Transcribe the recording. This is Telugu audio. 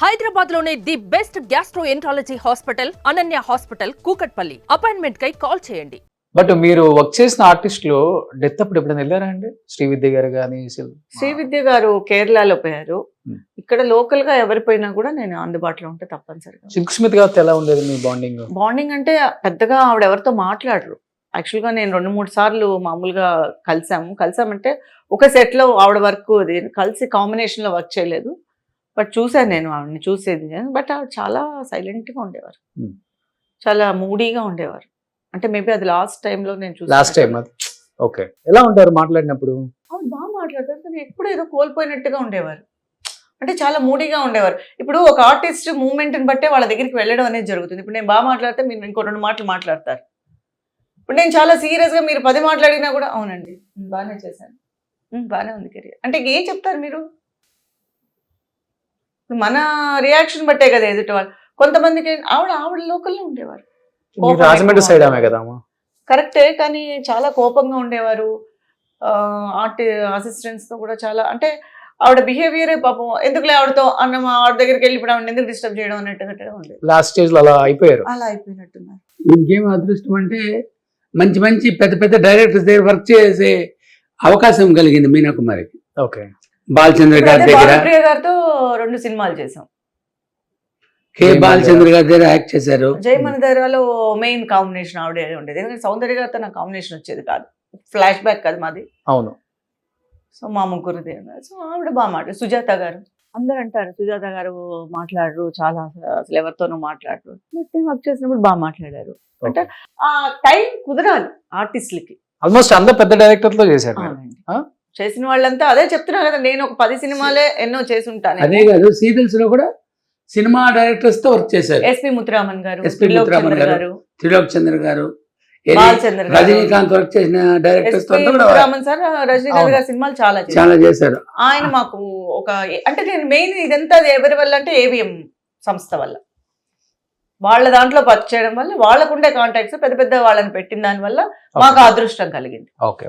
హైదరాబాద్ లోనే the best gastroenterology hospital Ananya hospital Kukatpally. Appointment కై కాల్ చేయండి. బట్ మీరు వర్క్ చేసిన ఆర్టిస్టులు డెత్ అప్పుడు ఎప్పుడైనా వెళ్ళారా అండి? శ్రీవిద్య గారు కానీ శ్రీవిద్య గారు కేరళలో పోయారు. ఇక్కడ లోకల్ గా ఎవరి పోయినా కూడా నేను అందుబాటులో ఉంటే తప్పనిసరిగా. సిల్క్ స్మిత్ గారితో ఎలా ఉండేది మీ బాండింగ్? బాండింగ్ అంటే పెద్దగా ఆవిడ ఎవరితో మాట్లాడరు. యాక్చువల్గా నేను 2-3 సార్లు మామూలుగా కలిసామంటే ఒక సెట్ లో ఆవిడ వర్క్ అది కలిసి కాంబినేషన్ లో వర్క్ చేయలేదు. బట్ చూసాను నేను ఆవిడని, చూసేది. బట్ ఆవిడ చాలా సైలెంట్ గా ఉండేవారు, చాలా మూడీగా ఉండేవారు. అంటే మేబీ అది లాస్ట్ టైంలో నేను చూసాను. లాస్ట్ టైం అది ఓకే. ఎలా ఉంటారు మాట్లాడినప్పుడు? అవును, బాగా మాట్లాడతారు, కానీ ఎప్పుడు ఏదో కోల్పోయినట్టుగా ఉండేవారు. అంటే చాలా మూడీగా ఉండేవారు. ఇప్పుడు ఒక ఆర్టిస్ట్ మూమెంట్ని బట్టే వాళ్ళ దగ్గరికి వెళ్ళడం అనేది జరుగుతుంది. ఇప్పుడు నేను బాగా మాట్లాడితే మీరు ఇంకో 2 మాటలు మాట్లాడతారు. ఇప్పుడు నేను చాలా సీరియస్గా మీరు 10 మాట్లాడినా కూడా అవునండి బాగానే చేశాను, బాగానే ఉంది కెరియర్ అంటే ఏం చెప్తారు మీరు? మన రియాక్షన్ బట్టే కదా ఎదుటి వాళ్ళు. కొంతమందికి ఆవిడ లోకల్లో ఉండేవారు. రాజమండ్రి సైడ్ ఆమె కదా? కరెక్టే, కానీ చాలా కోపంగా ఉండేవారు. అసిస్టెంట్స్ తో కూడా చాలా, అంటే ఆవిడ బిహేవియరే పాపం ఎందుకులే ఆవిడతో అన్నం ఆవిడ దగ్గరికి వెళ్ళి ఇప్పుడు ఆవిడ ఎందుకు డిస్టర్బ్ చేయడం అన్నట్టుగా ఉండేది. లాస్ట్ స్టేజ్ లో అలా అయిపోయారు. అలా అయిపోయినట్టున్నారు. ఇంకేం అదృష్టం అంటే మంచి మంచి పెద్ద పెద్ద డైరెక్టర్స్ దగ్గర వర్క్ చేసే అవకాశం కలిగింది మీనాకుమారికి. ఓకే. బాలచంద్ర గారి దగ్గర, భానుప్రియ గారితో 2 సినిమాలు చేసాం. కే బాలచంద్ర గారి దగ్గర యాక్ట్ చేశారు. జయమని దగ్గరలో మెయిన్ కాంబినేషన్ ఆవిడే ఉండేది. ఎందుకంటే సౌందర్య గారితో నాకు కాంబినేషన్ వచ్చేది కాదు, ఫ్లాష్ బ్యాక్ కదా మాది. అవును. సో మా ముగ్గురుది. సో ఆవిడ బాగా మాట్లాడు. సుజాత గారు అందరు అంటారు సుజాత గారు మాట్లాడరు, చాలా అసలు ఎవరితోనూ మాట్లాడరు. బట్ వర్క్ చేసినప్పుడు బాగా మాట్లాడారు. అంటే ఆ టైం కుదరాలి ఆర్టిస్టులకి. ఆల్మోస్ట్ అందరు పెద్ద డైరెక్టర్ తో చేశారు. చేసిన వాళ్ళంతా అదే చెప్తున్నా కదా, నేను ఒక 10 సినిమాలే ఎన్నో చేసి ఉంటాను. అదే కాదు, సీరియల్స్ లో కూడా సినిమా డైరెక్టర్స్ తో వర్క్ చేశారు. ఎస్పి ముత్తురామన్ గారు, త్రిలోక్ చంద్ర గారు, బాలచంద్ర గారు, రజనీకాంత్ వర్క్ చేసిన డైరెక్టర్స్ తో ముత్తురామన్ సార్, రజనీకాంత్ గారి సినిమాలు చాలా చేశారు. ఆయన మాకు ఒక, అంటే నేను మెయిన్ ఇదంతా ఎవరి వల్ల అంటే ఏవిఎం సంస్థ వల్ల, వాళ్ళ దాంట్లో వర్క్ చేయడం వల్ల, వాళ్ళకుండే కాంటాక్ట్స్ పెద్ద పెద్ద వాళ్ళని పెట్టిన దాని వల్ల మాకు అదృష్టం కలిగింది. ఓకే.